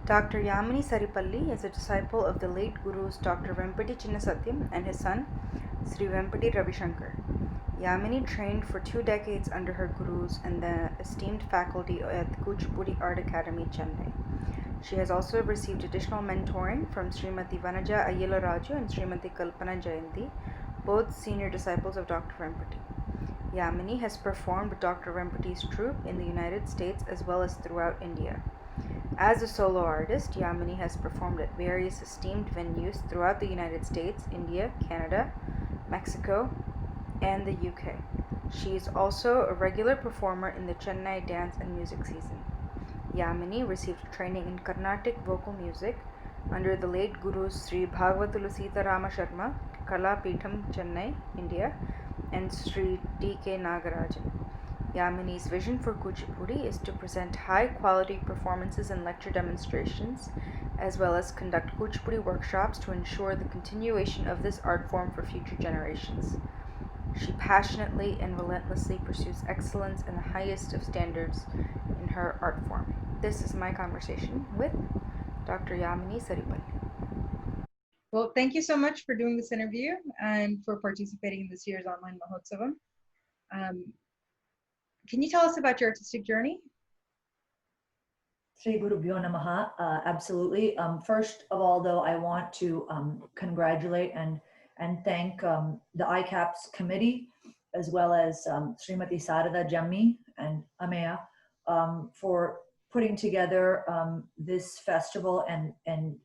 Dr. Yamini Saripalli is a disciple of the late Gurus Dr. Vempati Chinnasatyam and his son Sri Vempati Ravishankar. Yamini trained for 2 decades under her gurus and the esteemed faculty at the Kuchipudi Art Academy, Chennai. She has also received additional mentoring from Srimati Vanaja Ayilaraju and Srimati Kalpana Jayanti, both senior disciples of Dr. Vempati. Yamini has performed with Dr. Vempati's troupe in the United States as well as throughout India. As a solo artist, Yamini has performed at various esteemed venues throughout the United States, India, Canada, Mexico, and the UK. She is also a regular performer in the Chennai dance and music season. Yamini received training in Carnatic vocal music under the late Gurus Sri Bhagavathulu Rama Sharma, Kala Peetham, Chennai, India, and Sri D.K. Nagarajan. Yamini's vision for Kuchipudi is to present high-quality performances and lecture demonstrations, as well as conduct Kuchipudi workshops to ensure the continuation of this art form for future generations. She passionately and relentlessly pursues excellence and the highest of standards in her art form. This is my conversation with Dr. Yamini Saripalli. Well, thank you so much for doing this interview and for participating in this year's online Mahotsavam. Can you tell us about your artistic journey? Sri Gurubhyo Namaha, absolutely. First of all, though, I want to congratulate and thank the ICAPS committee, as well as Srimati Sarada Jammi and Ameya for putting together this festival and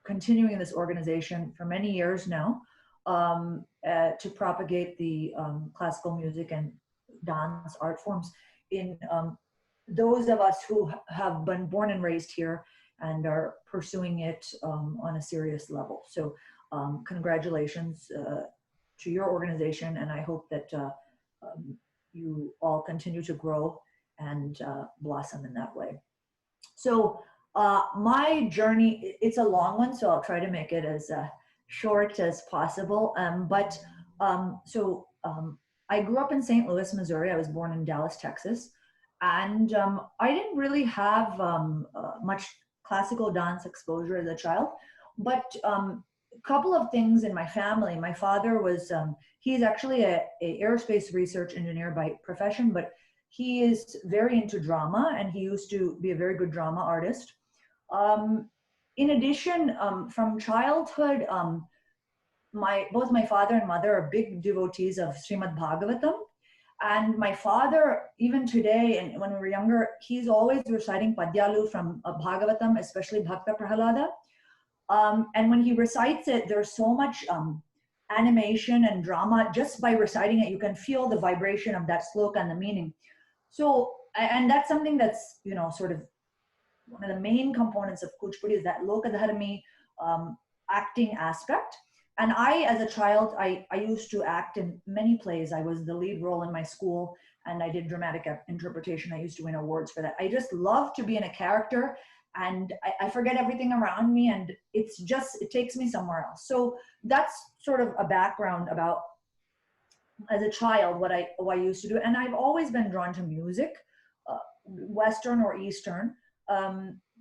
continuing this organization for many years now to propagate the classical music and dance art forms in those of us who have been born and raised here and are pursuing it on a serious level. So congratulations to your organization, and I hope that you all continue to grow and blossom in that way. So my journey, it's a long one, so I'll try to make it as short as possible. I grew up in St. Louis, Missouri. I was born in Dallas, Texas. And I didn't really have much classical dance exposure as a child, but a couple of things in my family. My father was, he's actually a aerospace research engineer by profession, but he is very into drama, and he used to be a very good drama artist. In addition, from childhood, both my father and mother are big devotees of Srimad Bhagavatam. And my father, even today, and when we were younger, he's always reciting Padyalu from Bhagavatam, especially Bhakta Prahalada. And when he recites it, there's so much animation and drama. Just by reciting it, you can feel the vibration of that sloka and the meaning. So, and that's something that's, sort of one of the main components of Kuchipudi is that Lokadharmi acting aspect. And I, as a child, I used to act in many plays. I was the lead role in my school, and I did dramatic interpretation. I used to win awards for that. I just love to be in a character, and I forget everything around me, and it takes me somewhere else. So that's sort of a background about, as a child, what I used to do. And I've always been drawn to music, Western or Eastern.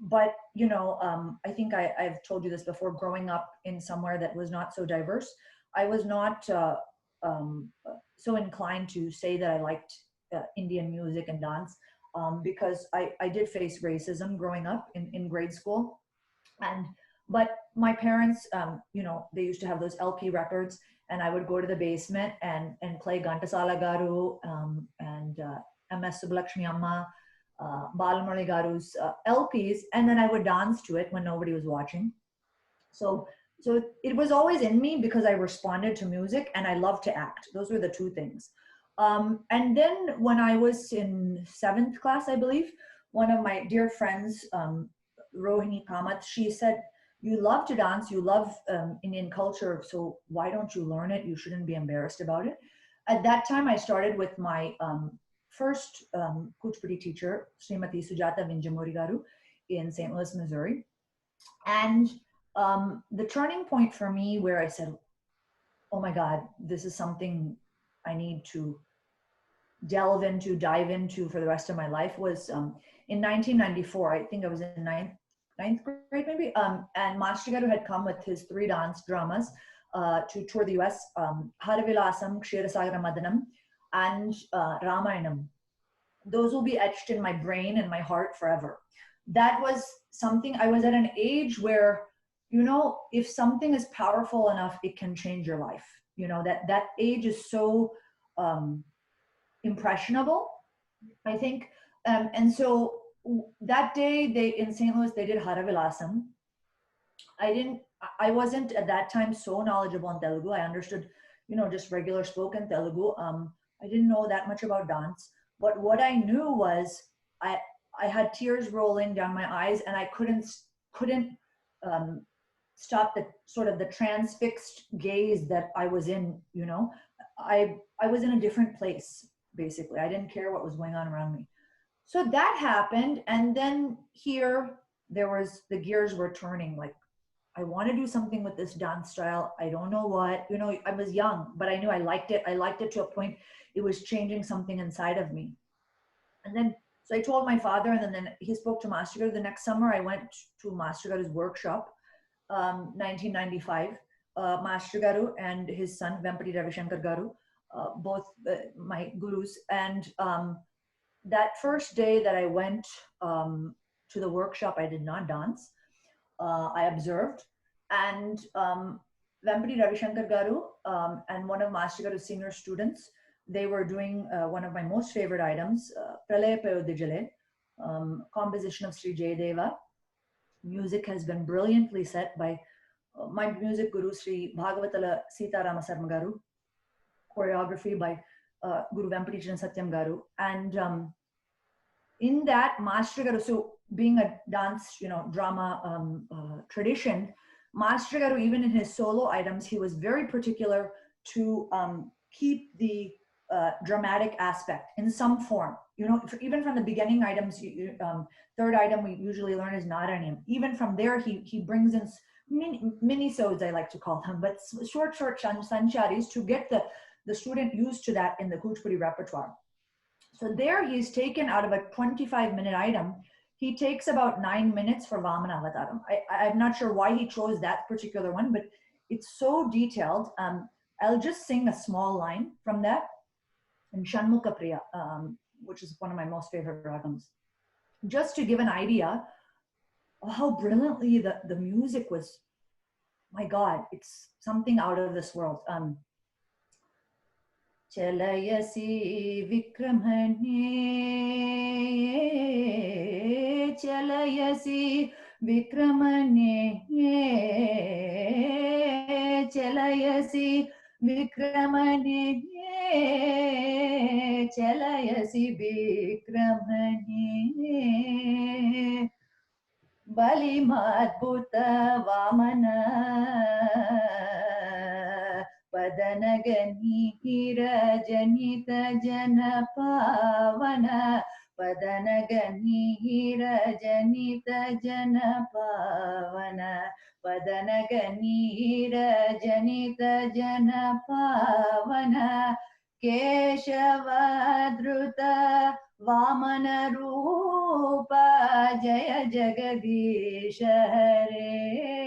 But I think I've told you this before. Growing up in somewhere that was not so diverse, I was not so inclined to say that I liked Indian music and dance because I did face racism growing up in grade school. But my parents, they used to have those LP records, and I would go to the basement and play Ghantasala Garu and MS Subbulakshmi Amma, Balamurali Garu's LPs, and then I would dance to it when nobody was watching. So it was always in me because I responded to music and I loved to act. Those were the two things. And then when I was in 7th class, I believe, one of my dear friends, Rohini Kamath, she said, "You love to dance, you love Indian culture, so why don't you learn it? You shouldn't be embarrassed about it." At that time, I started with my first Kuchipudi teacher, Srimati Sujata Vinjamuri Garu in St. Louis, Missouri. And the turning point for me where I said, oh my God, this is something I need to dive into for the rest of my life was in 1994. I think I was in ninth grade maybe. And Master Garu had come with his 3 dance dramas to tour the US, Haravilasam, Kshirasagara Madanam, and Ramayanam. Those will be etched in my brain and my heart forever. That was something, I was at an age where, if something is powerful enough, it can change your life. That age is so impressionable, I think. And so that day in St. Louis, they did Haravilasam. I wasn't at that time so knowledgeable in Telugu. I understood, just regular spoken Telugu. I didn't know that much about dance, but what I knew was I had tears rolling down my eyes, and I couldn't stop the sort of the transfixed gaze that I was in. I was in a different place, basically. I didn't care what was going on around me. So that happened, and then here the gears were turning. Like, I want to do something with this dance style. I don't know what. I was young, but I knew I liked it. I liked it to a point. It was changing something inside of me. And then, so I told my father, and then he spoke to Master Garu. The next summer, I went to Master Garu's workshop, 1995. Master Garu and his son, Vempati Ravishankar Garu, both my gurus. And that first day that I went to the workshop, I did not dance. I observed, and Vempati Ravishankar Garu and one of Master Garu's senior students, they were doing one of my most favorite items, Pralaya Payodijale, composition of Sri Jayadeva. Music has been brilliantly set by my music guru, Sri Bhagavatala Sita Rama Garu, choreography by Guru Vempati Chinnasatyam Garu. And in that, Master Garu, so being a dance, drama tradition, Master Garu, even in his solo items, he was very particular to keep the dramatic aspect in some form. Even from the beginning items, third item we usually learn is Narayam. Even from there, he brings in mini-sodes, I like to call them, but short sancharis to get the student used to that in the Kuchipudi repertoire. So there he's taken out of a 25-minute item, he takes about 9 minutes for Vamana Avataram. I'm not sure why he chose that particular one, but it's so detailed. I'll just sing a small line from that in Shanmukha Priya, which is one of my most favorite ragams. Just to give an idea of how brilliantly the music was. My God, it's something out of this world. Chalayasi Vikramane, Chalayasi Vikramane, Chalayasi Vikramane, Chalayasi Vikramane, Bali Madbhuta Vamana, Padanagani Janita Jana Pavana, Padanagani Janita Jana Pavana, Padanagani Janita Jana Pavana, Keshava Dhruta Vamana Rupa Jaya Jagadish Hare.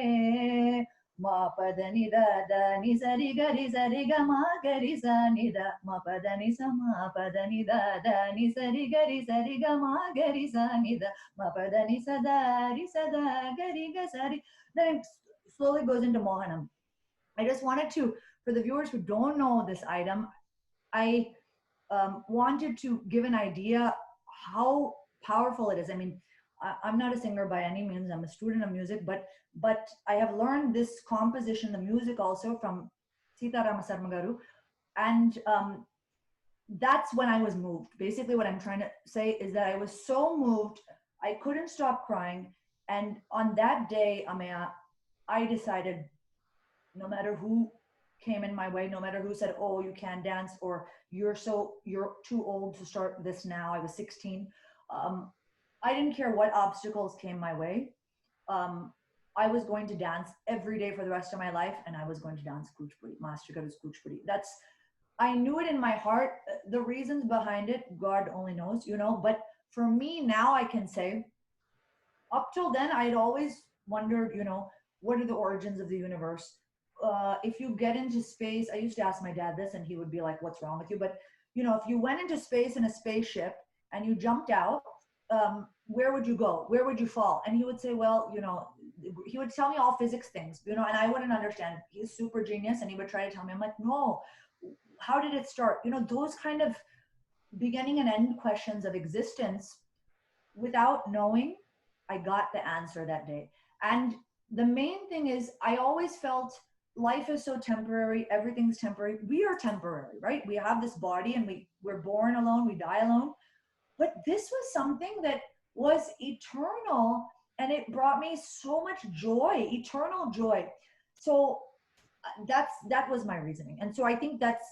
Ma padani da da ni sari gari ga ma gari sa ni da ma padani sa ma padani da da ni sari ga ma gari sa ni da ma padani sa da gari ga sari. Then it slowly goes into Mohanam. I just wanted to, for the viewers who don't know this item, I wanted to give an idea how powerful it is. I mean, I'm not a singer by any means. I'm a student of music, but I have learned this composition, the music also from Sita Rama Garu, and that's when I was moved. Basically, what I'm trying to say is that I was so moved, I couldn't stop crying. And on that day, Ameya, I decided, no matter who came in my way, no matter who said, "Oh, you can't dance," or you're too old to start this now. I was 16. I didn't care what obstacles came my way. I was going to dance every day for the rest of my life, and I was going to dance Kuchipudi, Master Garu's Kuchipudi. I knew it in my heart. The reasons behind it, God only knows, but for me now, I can say up till then, I'd always wondered, what are the origins of the universe? If you get into space, I used to ask my dad this, and he would be like, "What's wrong with you?" But if you went into space in a spaceship and you jumped out, where would you go? Where would you fall? And he would say, "Well, he would tell me all physics things, and I wouldn't understand. He's super genius, and he would try to tell me. I'm like, no, how did it start? Those kind of beginning and end questions of existence without knowing, I got the answer that day. And the main thing is, I always felt life is so temporary, everything's temporary. We are temporary, right? We have this body and we're born alone, we die alone. But this was something that was eternal, and it brought me so much joy, eternal joy. So that was my reasoning. And so I think that's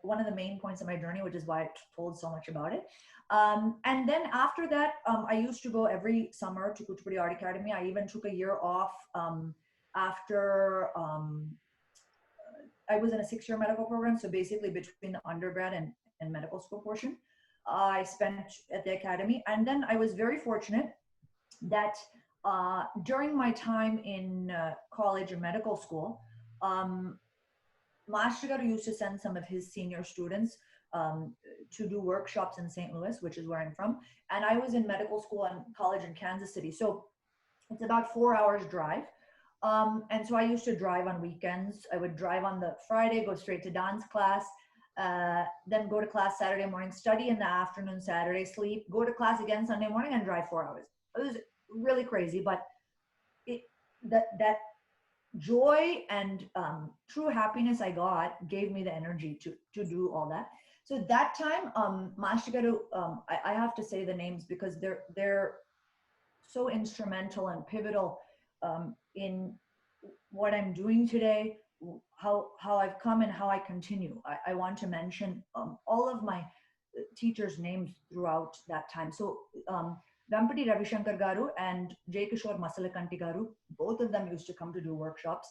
one of the main points of my journey, which is why I told so much about it. And then after that, I used to go every summer to Kuchipudi Art Academy. I even took a year off after I was in a 6-year medical program. So basically between the undergrad and medical school portion, I spent at the academy. And then I was very fortunate that during my time in college and medical school, Master Garu used to send some of his senior students to do workshops in St. Louis, which is where I'm from. And I was in medical school and college in Kansas City. So it's about 4 hours drive. And so I used to drive on weekends. I would drive on the Friday, go straight to dance class, then go to class Saturday morning, study in the afternoon, Saturday, sleep, go to class again Sunday morning, and drive 4 hours. It was really crazy, but that joy and true happiness I got gave me the energy to do all that. So that time, Master Garu, I have to say the names because they're so instrumental and pivotal in what I'm doing today, how I've come and how I continue. I want to mention all of my teachers' names throughout that time. So Venkapati Ravishankar Garu and J. Kishore Masalakanti Garu, both of them used to come to do workshops.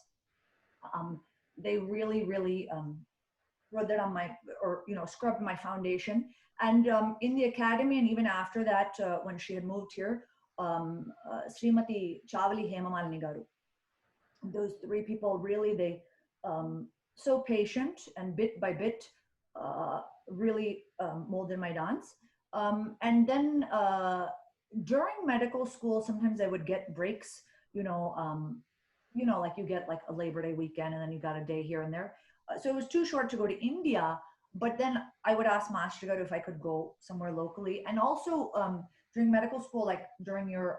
They really wrote that on scrubbed my foundation. And in the academy, and even after that, when she had moved here, Srimati Chavali Hemamalini Garu. Those three people really, so patient and bit by bit, really molded my dance. And then during medical school, sometimes I would get breaks, like you get like a Labor Day weekend and then you got a day here and there. So it was too short to go to India, but then I would ask Master Garu if I could go somewhere locally. And also during medical school, like during your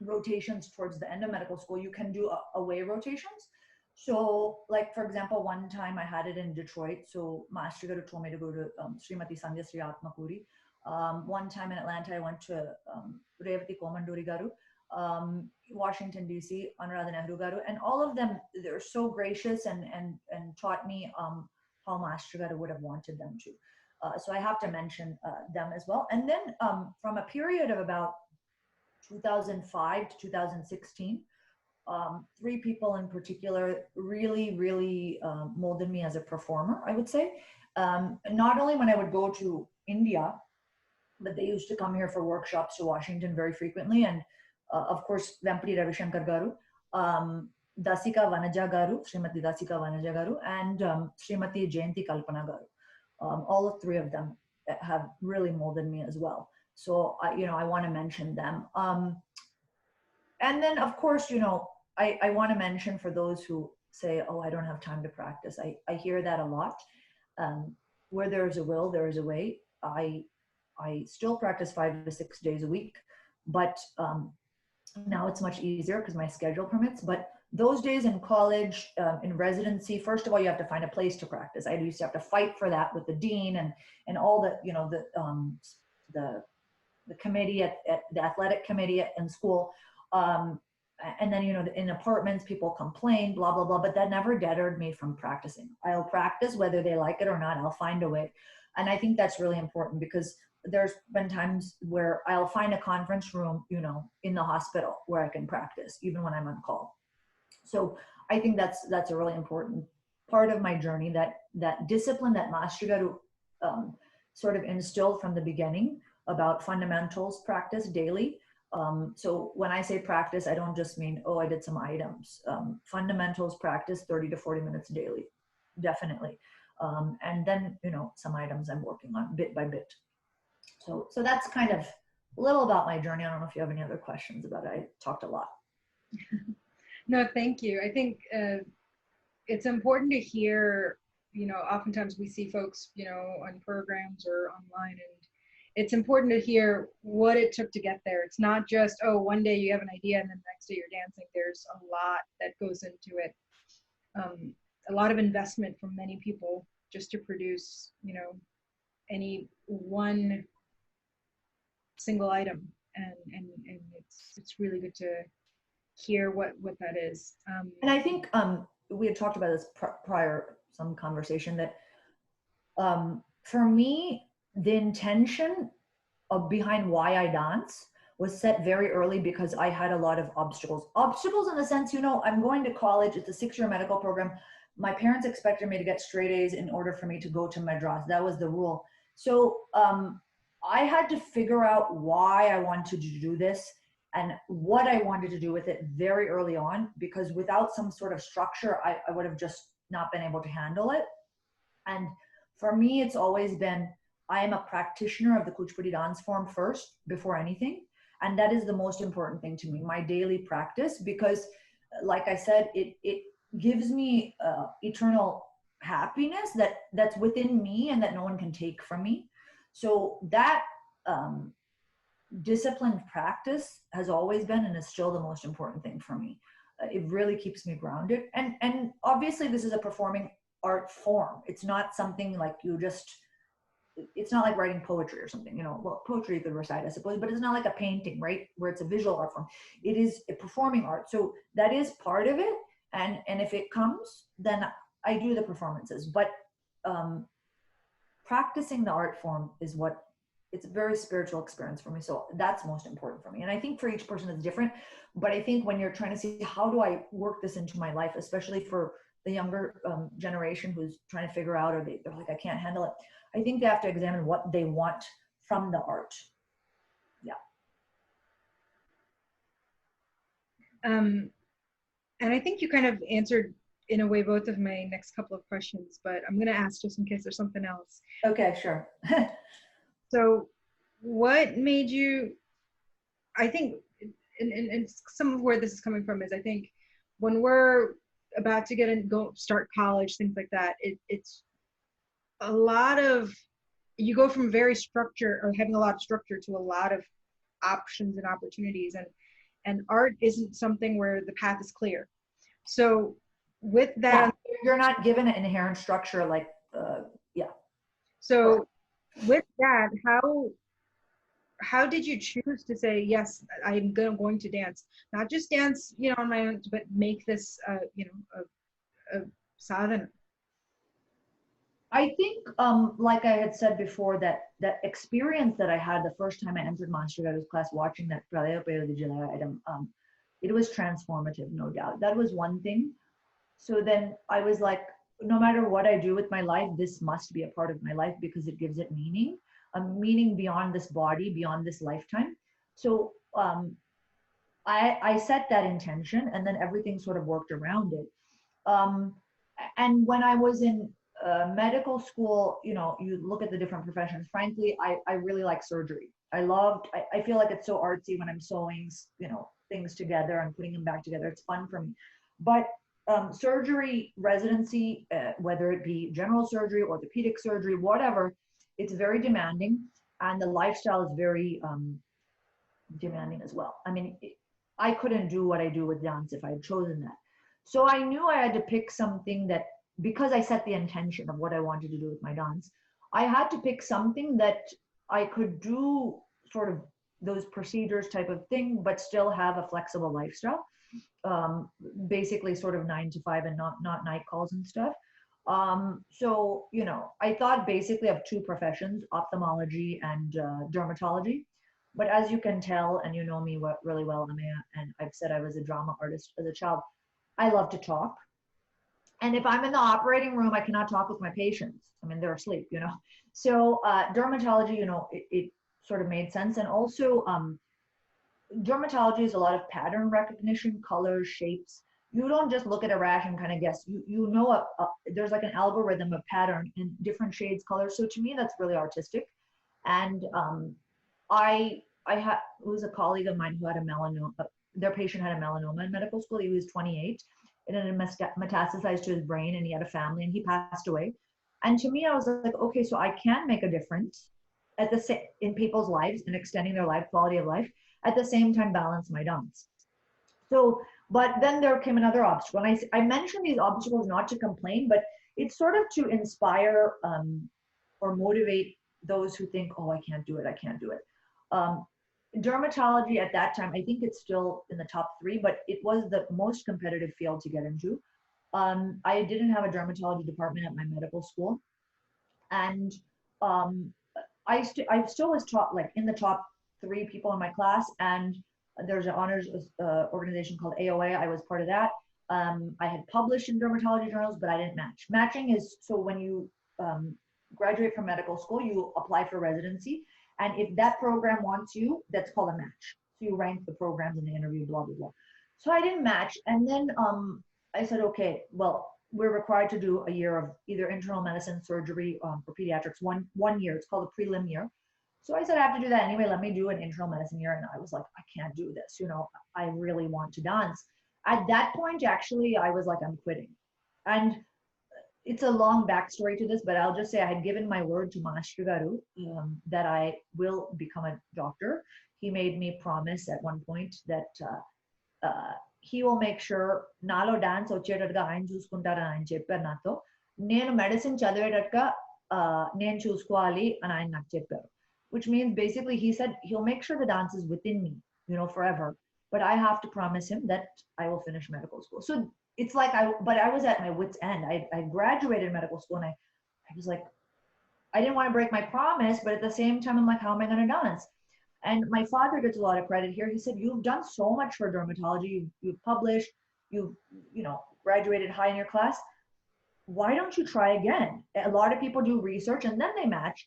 rotations towards the end of medical school, you can do away rotations. So like, for example, one time I had it in Detroit. So Master Garu told me to go to Srimati Sandhya Sri Atmapuri. One time in Atlanta, I went to Revati Komanduri Garu, Washington, D.C., Anuradha Nehru Garu, and all of them, they're so gracious and taught me how Master Garu would have wanted them to. So I have to mention them as well. And then from a period of about 2005 to 2016, three people in particular really molded me as a performer, I would say. Not only when I would go to India, but they used to come here for workshops to Washington very frequently. And of course, Venkapati Ravishankar Garu, Dasika Vanaja Garu, Srimati Dasika Vanaja Garu, and Srimati Jayanti Kalpana Garu. All three of them have really molded me as well. So, I want to mention them. And then, of course, I want to mention for those who say, oh, I don't have time to practice. I hear that a lot. Where there is a will, there is a way. I still practice 5 to 6 days a week, but now it's much easier because my schedule permits. But those days in college, in residency, first of all, you have to find a place to practice. I used to have to fight for that with the dean and all the committee at the athletic committee in school. And then, in apartments, people complain, blah, blah, blah, but that never deterred me from practicing. I'll practice whether they like it or not. I'll find a way. And I think that's really important because there's been times where I'll find a conference room, in the hospital where I can practice, even when I'm on call. So I think that's a really important part of my journey, that discipline that Master Garu sort of instilled from the beginning about fundamentals practice daily. So when I say practice, I don't just mean, oh, I did some items. Fundamentals practice 30 to 40 minutes daily, definitely. And then, some items I'm working on bit by bit. So that's kind of a little about my journey. I don't know if you have any other questions about it. I talked a lot. No, thank you. I think it's important to hear, oftentimes we see folks, on programs or online, and it's important to hear what it took to get there. It's not just, oh, one day you have an idea and then the next day you're dancing. There's a lot that goes into it. A lot of investment from many people just to produce, any one single item. And it's really good to hear what that is. And I think we had talked about this prior, some conversation, that for me, the intention behind why I dance was set very early because I had a lot of obstacles. Obstacles in the sense, I'm going to college. It's a 6-year medical program. My parents expected me to get straight A's in order for me to go to Madras. That was the rule. So I had to figure out why I wanted to do this and what I wanted to do with it very early on, because without some sort of structure, I would have just not been able to handle it. And for me, it's always been, I am a practitioner of the Kuchipudi dance form first, before anything. And that is the most important thing to me, my daily practice, because like I said, it gives me eternal happiness that's within me and that no one can take from me. So that disciplined practice has always been and is still the most important thing for me. It really keeps me grounded. And obviously this is a performing art form. It's not something like it's not like writing poetry or something, well, poetry you could recite, I suppose, but it's not like a painting, right? Where it's a visual art form. It is a performing art. So that is part of it. And if it comes, then I do the performances. But practicing the art form is it's a very spiritual experience for me. So that's most important for me. And I think for each person it's different. But I think when you're trying to see, how do I work this into my life, especially for the younger generation who's trying to figure out, or they're like, I can't handle it. I think they have to examine what they want from the art. Yeah. And I think you kind of answered in a way both of my next couple of questions, but I'm going to ask just in case there's something else. Okay, sure. So what made you, I think, and some of where this is coming from is, I think when we're about to start college, things like that, it's a lot of, you go from very structure or having a lot of structure to a lot of options and opportunities, and art isn't something where the path is clear. So with that, yeah, you're not given an inherent structure, like yeah. So with that, how did you choose to say, yes, I'm going to dance, not just dance, on my own, but make this, a sadhana? I think, like I had said before, that experience that I had the first time I entered Master Garu's class, watching that Pralaya Payodi Jilaya item, it was transformative, no doubt. That was one thing. So then I was like, no matter what I do with my life, this must be a part of my life because it gives it meaning, a meaning beyond this body, beyond this lifetime. So I set that intention, and then everything sort of worked around it. And when I was in medical school, you look at the different professions. Frankly, I really like surgery. I feel like it's so artsy when I'm sewing, things together and putting them back together. It's fun for me. But surgery residency, whether it be general surgery, orthopedic surgery, whatever, it's very demanding, and the lifestyle is very demanding as well. I mean, I couldn't do what I do with dance if I had chosen that. So I knew I had to pick something that, because I set the intention of what I wanted to do with my dance, I had to pick something that I could do sort of those procedures type of thing, but still have a flexible lifestyle. Basically sort of 9 to 5 and not night calls and stuff. So, I thought basically of two professions, ophthalmology and dermatology. But as you can tell, and you know me really well, Amaya, and I've said I was a drama artist as a child, I love to talk. And if I'm in the operating room, I cannot talk with my patients. I mean, they're asleep, So dermatology, it sort of made sense. And also dermatology is a lot of pattern recognition, colors, shapes. You don't just look at a rash and kind of guess. You know there's like an algorithm, a pattern in different shades, colors. So to me, that's really artistic. And I was a colleague of mine who had a melanoma. Their patient had a melanoma in medical school. He was 28, and it had metastasized to his brain, and he had a family, and he passed away. And to me, I was like, okay, so I can make a difference at the same in people's lives and extending their life quality of life. At the same time, balance my dance. So, but then there came another obstacle. And I mentioned these obstacles not to complain, but it's sort of to inspire or motivate those who think, oh, I can't do it, I can't do it. Dermatology at that time, I think it's still in the top 3, but it was the most competitive field to get into. I didn't have a dermatology department at my medical school. And I still was taught like in the top 3 people in my class, and there's an honors organization called AOA. I was part of that. I had published in dermatology journals, but I didn't match. Matching is so when you graduate from medical school, you apply for residency, and if that program wants you, that's called a match. So you rank the programs in the interview, blah blah blah. So I didn't match, and then I said, okay, well, we're required to do a year of either internal medicine, surgery for pediatrics, one year. It's called a prelim year. So I said, I have to do that anyway. Let me do an internal medicine year. And I was like, I can't do this. You know, I really want to dance. At that point, actually, I was like, I'm quitting. And it's a long backstory to this, but I'll just say I had given my word to Master Garu that I will become a doctor. He made me promise at one point that he will make sure నాలో dance వచ్చేటట్టుగా ఆయన చూసుకుంటారని ఆయన చెప్పారు నాతో. నేను medicine చదివేటట్టుగా నేను చూసుకోవాలి అని ఆయన నాకు చెప్పారు. Which means basically he said he'll make sure the dance is within me, you know, forever. But I have to promise him that I will finish medical school. So it's like but I was at my wit's end. I graduated medical school, and I was like, I didn't want to break my promise, but at the same time, I'm like, how am I going to dance? And my father gets a lot of credit here. He said, you've done so much for dermatology. You've published, you know, graduated high in your class. Why don't you try again? A lot of people do research and then they match.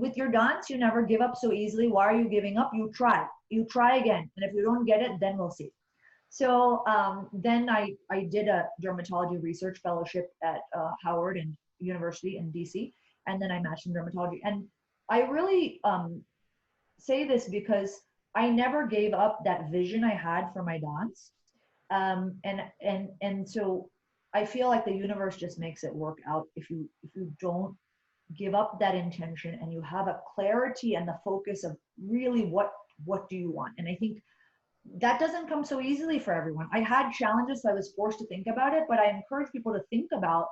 With your dance, you never give up so easily. Why are you giving up? You try again. And if you don't get it, then we'll see. So then I did a dermatology research fellowship at Howard and University in DC. And then I matched in dermatology. And I really say this because I never gave up that vision I had for my dance. And so I feel like the universe just makes it work out if you don't give up that intention and you have a clarity and the focus of really what do you want. And I think that doesn't come so easily for everyone. I had challenges, so I was forced to think about it, but I encourage people to think about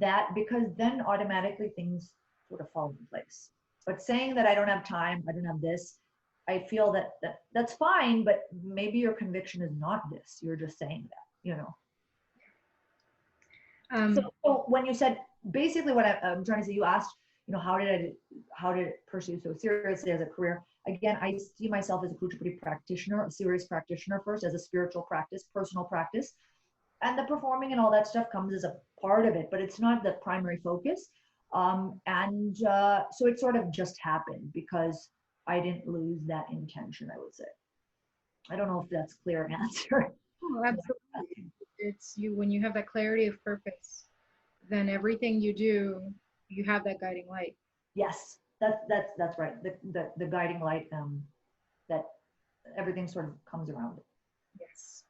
that because then automatically things sort of fall in place. But saying that I don't have time, I don't have this, I feel that's fine, but maybe your conviction is not this. You're just saying that, you know. So when you said, basically what I'm trying to say, you asked, you know, how did it pursue so seriously as a career? Again, I see myself as a Kuchipudi practitioner, a serious practitioner first, as a spiritual practice, personal practice. And the performing and all that stuff comes as a part of it, but it's not the primary focus. So it sort of just happened because I didn't lose that intention, I would say. I don't know if that's a clear answer. Oh, absolutely. It's when you have that clarity of purpose, then everything you do, you have that guiding light. Yes, that's right. The guiding light that everything sort of comes around it. Yes.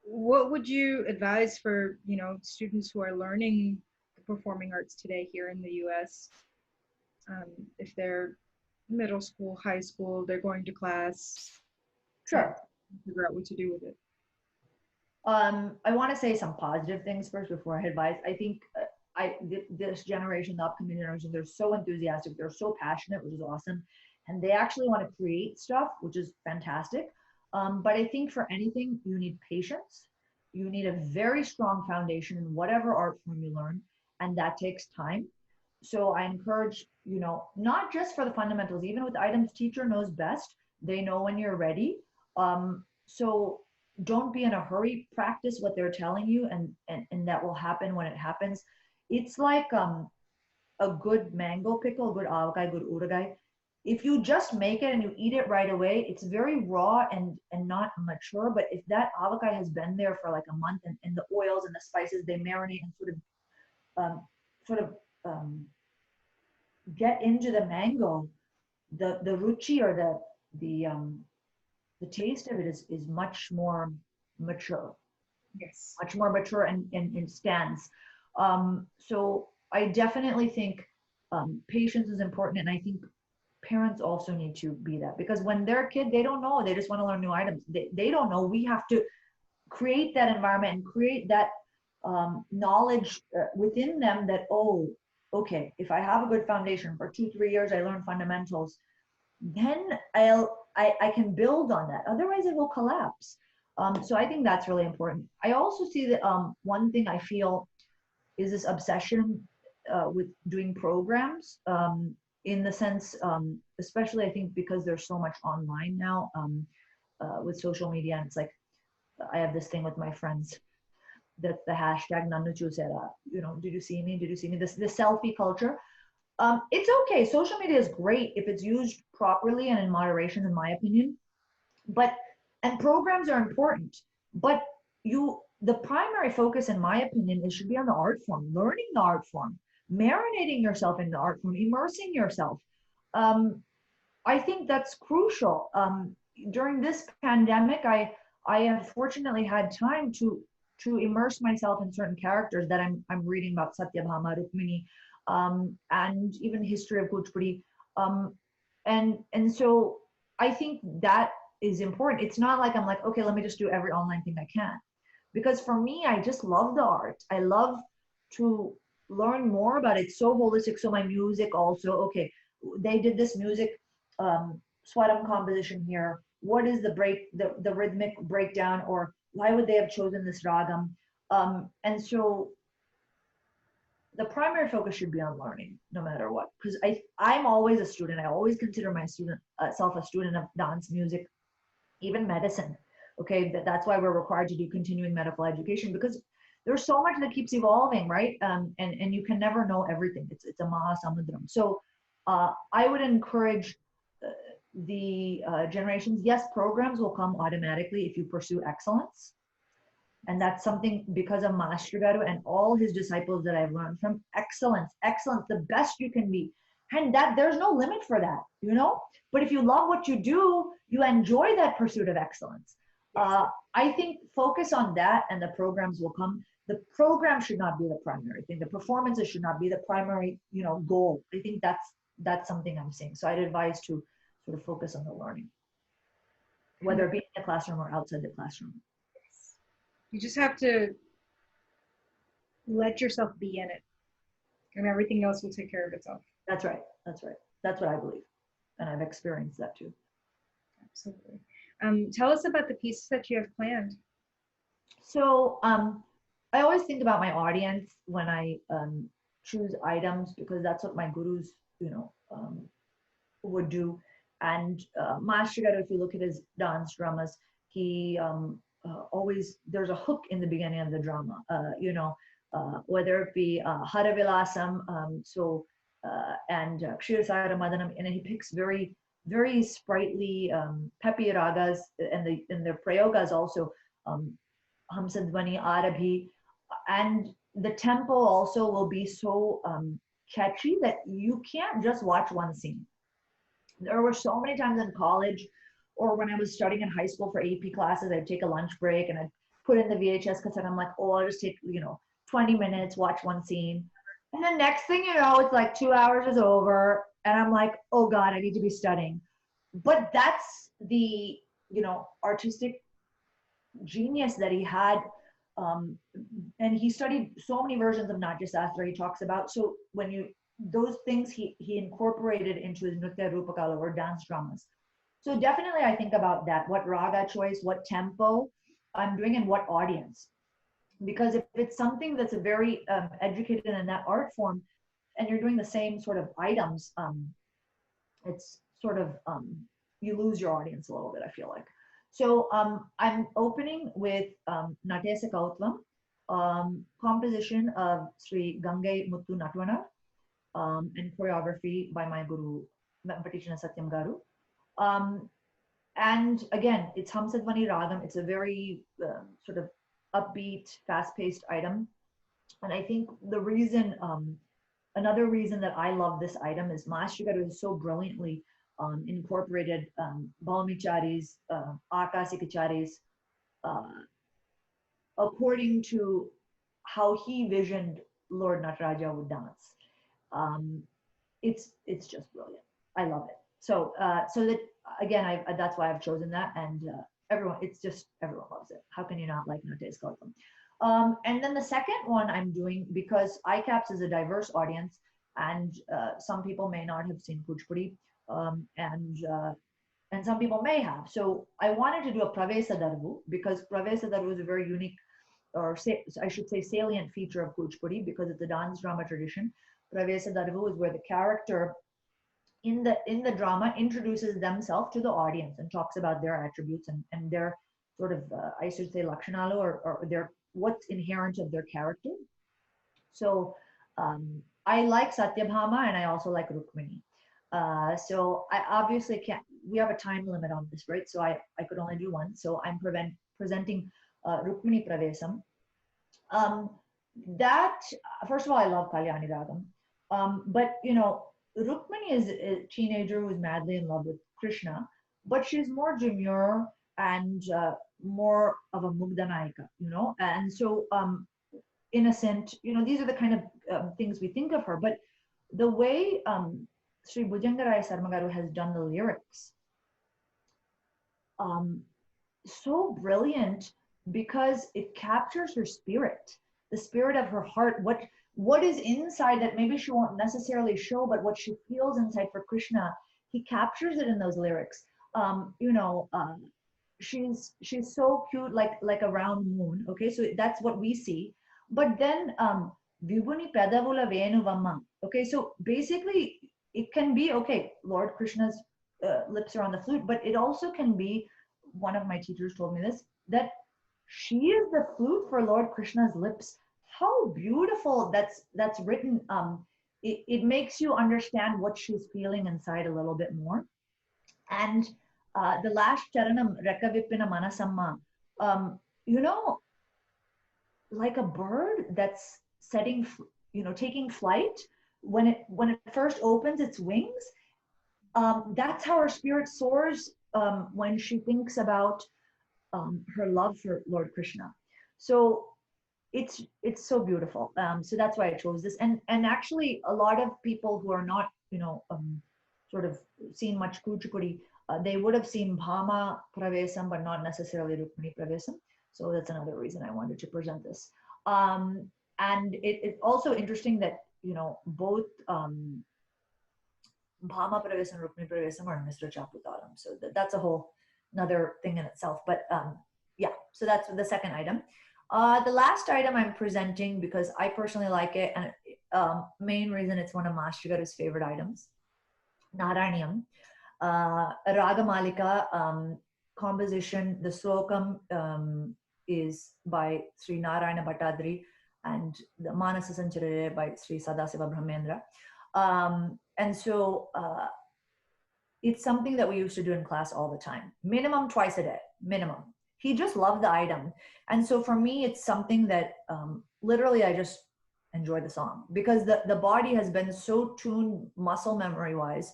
What would you advise for, you know, students who are learning the performing arts today here in the U.S. If they're middle school, high school, they're going to class? Sure. Figure out what to do with it. I want to say some positive things first before I advise. I think this generation, the upcoming generation, they're so enthusiastic, they're so passionate, which is awesome, and they actually want to create stuff, which is fantastic. But I think for anything, you need patience. You need a very strong foundation in whatever art form you learn, and that takes time. So I encourage, you know, not just for the fundamentals, even with items, teacher knows best. They know when you're ready. So don't be in a hurry. Practice what they're telling you, and that will happen when it happens. It's like a good mango pickle, good avakai, good uragai. if you just make it and you eat it right away, it's very raw and not mature. But if that avocado has been there for like a month, and the oils and the spices, they marinate and um, sort of get into the mango, the ruchi or the taste of it is much more mature, Yes. much more mature and stands. So I definitely think patience is important, and I think parents also need to be that, because when they're a kid, they don't know. They just want to learn new items. They don't know. We have to create that environment and create that knowledge within them that, oh, okay, if I have a good foundation for 2, 3 years, I learn fundamentals, then I can build on that. Otherwise, it will collapse. So I think that's really important. I also see that one thing I feel is this obsession with doing programs, in the sense, especially I think because there's so much online now with social media, and it's like I have this thing with my friends that the hashtag Nannu Chusera, did you see me? Did you see me? This selfie culture. It's okay. Social media is great if it's used properly and in moderation, in my opinion. But and programs are important, but the primary focus, in my opinion, is should be on the art form, learning the art form, marinating yourself in the art form, immersing yourself. I think that's crucial. During this pandemic, I have fortunately had time to immerse myself in certain characters that I'm reading about, Satyabhama, Rukmini, and even history of Kuchipudi. And so I think that is important. It's not like I'm like, okay, let me just do every online thing I can. Because for me, I just love the art. I love to learn more about it. It's so holistic. So my music also, okay, they did this music swaram composition here. What is the rhythmic breakdown, or why would they have chosen this ragam? And so the primary focus should be on learning, no matter what. Because I'm always a student. I always consider myself a student of dance, music, even medicine. Okay, that's why we're required to do continuing medical education, because there's so much that keeps evolving, right? And you can never know everything. It's a Mahasamudram. So I would encourage the generations. Yes, programs will come automatically if you pursue excellence. And that's something, because of Master Garu and all his disciples that I've learned from. Excellence, the best you can be. And that there's no limit for that, But if you love what you do, you enjoy that pursuit of excellence. I think focus on that and the programs will come. The program should not be the primary thing. The performances should not be the primary, goal. I think that's something I'm saying. So I'd advise to sort of focus on the learning, whether it be in the classroom or outside the classroom. You just have to let yourself be in it, and everything else will take care of itself. That's right. That's what I believe. And I've experienced that too. Absolutely. Tell us about the pieces that you have planned. So I always think about my audience when I choose items, because that's what my gurus, would do. And Master Garu, if you look at his dance dramas, he always, there's a hook in the beginning of the drama, whether it be Haravilasam, and Kshirsara Madanam, and he picks very, very sprightly, peppy ragas, and the prayogas also, Hamsadvani, Arabhi, and the tempo also will be so catchy that you can't just watch one scene. There were so many times in college, or when I was studying in high school for AP classes, I'd take a lunch break and I'd put in the VHS cassette. I'm like, oh, I'll just take 20 minutes, watch one scene. And the next thing you know, it's like 2 hours is over. And I'm like, oh God, I need to be studying. But that's the, artistic genius that he had. And he studied so many versions of Natyasastra he talks about. So those things he incorporated into his Nritya Rupakala, or dance dramas. So definitely I think about that, what raga choice, what tempo I'm doing, and what audience. Because if it's something that's a very educated in that art form, and you're doing the same sort of items, it's sort of, you lose your audience a little bit, I feel like. So I'm opening with Natya Kautvam, composition of Sri Gangai Muthu Natwana, and choreography by my guru, Venkati Chinna Satyam Garu. And again, it's Hamsadvani Ragam. It's a very sort of upbeat, fast-paced item. And I think the reason, another reason that I love this item is Master Garu has so brilliantly incorporated Balmicharis, Akasikacharis, according to how he visioned Lord Nataraja would dance. It's just brilliant. I love it. So that again, that's why I've chosen that, and everyone loves it. How can you not like Nate's Gautam? And then the second one I'm doing, because ICAPS is a diverse audience, and some people may not have seen Kuchipudi, and some people may have. So I wanted to do a Pravesa Darbu, because Pravesa Darbu is a very unique, or I should say salient feature of Kuchipudi, because it's a dance drama tradition. Pravesa Darbu is where the character in the drama introduces themselves to the audience and talks about their attributes and their sort of, I should say, Lakshanalu, or their what's inherent of their character. So I like Satyabhama, and I also like Rukmini. So I obviously can't, we have a time limit on this, right? So I could only do one. So I'm presenting Rukmini Pravesam. That, first of all, I love Kalyani Ragam. But, you know, Rukmini is a teenager who's madly in love with Krishna, but she's more demure and more of a Mugdanaika, you know? And so innocent, you know, these are the kind of things we think of her. But the way Sri Bhujangarai Sarmagaru has done the lyrics, so brilliant, because it captures her spirit, the spirit of her heart, what is inside that maybe she won't necessarily show, but what she feels inside for Krishna, he captures it in those lyrics. You know, she's so cute, like a round moon. Okay, so that's what we see. But then Vibhuni Pedavula Venuvamma. Okay, so basically it can be, okay, Lord Krishna's lips are on the flute, but it also can be, one of my teachers told me this, that she is the flute for Lord Krishna's lips. How beautiful that's written. It makes you understand what she's feeling inside a little bit more. And the last charanam, Rekavipina Manasamma, you know, like a bird that's setting, you know, taking flight, when it first opens its wings, that's how her spirit soars when she thinks about her love for Lord Krishna. So it's so beautiful. So that's why I chose this. And actually, a lot of people who are not, you know, sort of seen much Kuchipudi, they would have seen Bhama Pravesam, but not necessarily Rukmini Pravesam. So that's another reason I wanted to present this. And it's also interesting that, you know, both Bhama Pravesam and Rukmini Pravesam are Mr. Chaputaram. So that's a whole another thing in itself. But yeah, so that's the second item. The last item I'm presenting, because I personally like it, and main reason it's one of Master Garu's favorite items, Narayanyam. Ragamalika composition, the slokam is by Sri Narayana Bhattadri, and the Manasa Sancharare by Sri Sadasiva Brahmendra. And so it's something that we used to do in class all the time, minimum twice a day, minimum. He just loved the item. And so for me, it's something that literally I just enjoy the song, because the body has been so tuned muscle memory wise.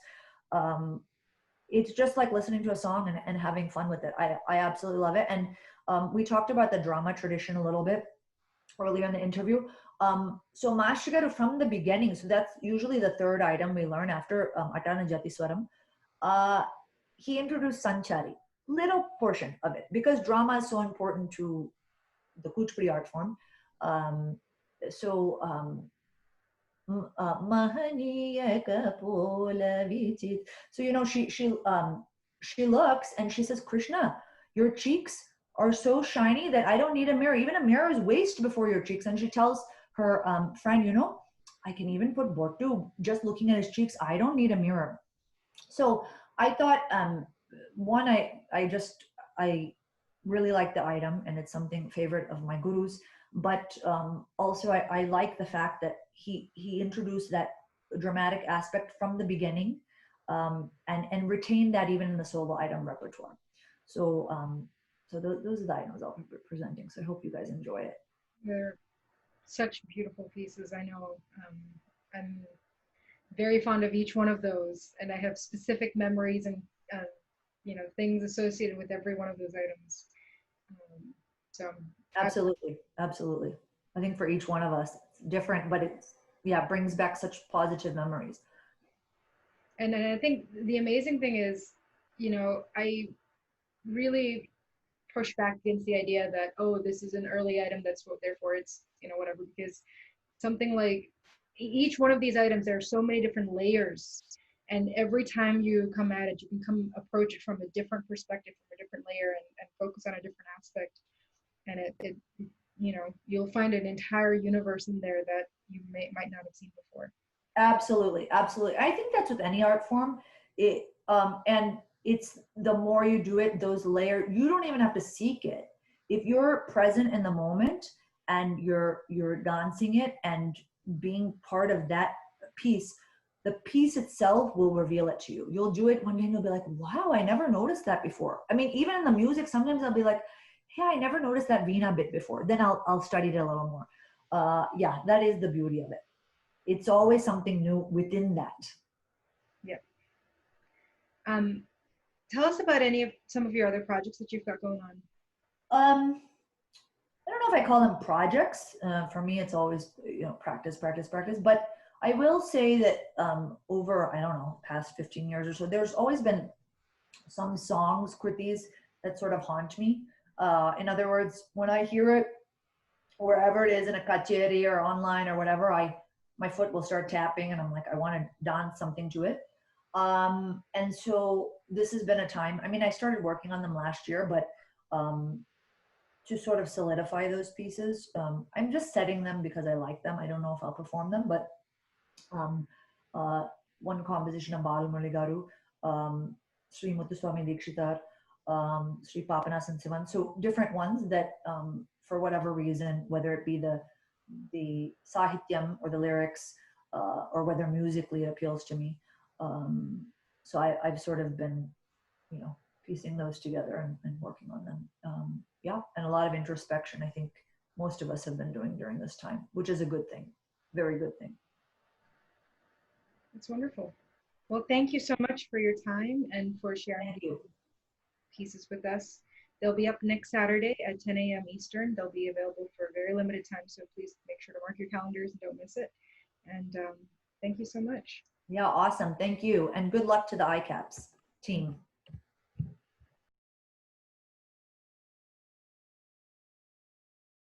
It's just like listening to a song and having fun with it. I absolutely love it. And we talked about the drama tradition a little bit earlier in the interview. So Master Garu from the beginning, so that's usually the third item we learn after Atana Jatiswaram. He introduced Sanchari, little portion of it, because drama is so important to the Kuchipudi art form. So you know, she looks and she says, Krishna, your cheeks are so shiny that I don't need a mirror. Even a mirror is waste before your cheeks. And she tells her friend, you know, I can even put bottu just looking at his cheeks. I don't need a mirror. So I thought, one, I really like the item, and it's something favorite of my gurus. But also I like the fact that he introduced that dramatic aspect from the beginning. and retain that even in the solo item repertoire. So those are the items I'll be presenting. So I hope you guys enjoy it. They're such beautiful pieces. I know I'm very fond of each one of those, and I have specific memories and things associated with every one of those items. So absolutely. I think for each one of us, it's different, but it's brings back such positive memories. And I think the amazing thing is, I really push back against the idea that, oh, this is an early item, that's what, therefore it's, whatever, because something like each one of these items, there are so many different layers. And every time you come at it, you can approach it from a different perspective, from a different layer, and focus on a different aspect. And it you'll find an entire universe in there that you might not have seen before. Absolutely. I think that's with any art form. And it's the more you do it, those layers, you don't even have to seek it. If you're present in the moment and you're dancing it and being part of that piece, the piece itself will reveal it to you. You'll do it one day and you'll be like, wow, I never noticed that before. I mean, even in the music, sometimes I'll be like, hey, I never noticed that Veena bit before. Then I'll study it a little more. That is the beauty of it. It's always something new within that. Yeah. Tell us about some of your other projects that you've got going on. I don't know if I call them projects. For me, it's always practice. But I will say that over, I don't know, past 15 years or so, there's always been some songs, kritis, that sort of haunt me. In other words, when I hear it, wherever it is in a kacheri or online or whatever, my foot will start tapping and I'm like, I want to dance something to it. And so this has been a time, I mean, I started working on them last year, but to sort of solidify those pieces, I'm just setting them because I like them. I don't know if I'll perform them, but one composition of Balu Murali Garu, Sri Muthuswami Dikshitar, Sri Papanasan Sivan, so different ones that for whatever reason, whether it be the sahityam or the lyrics, or whether musically it appeals to me. So I've sort of been, piecing those together and working on them. And a lot of introspection, I think most of us have been doing during this time, which is a good thing, very good thing. That's wonderful. Well, thank you so much for your time and for sharing pieces with us. They'll be up next Saturday at 10 a.m. Eastern. They'll be available for a very limited time, so please make sure to mark your calendars and don't miss it. And thank you so much. Yeah, awesome. Thank you. And good luck to the ICAPS team.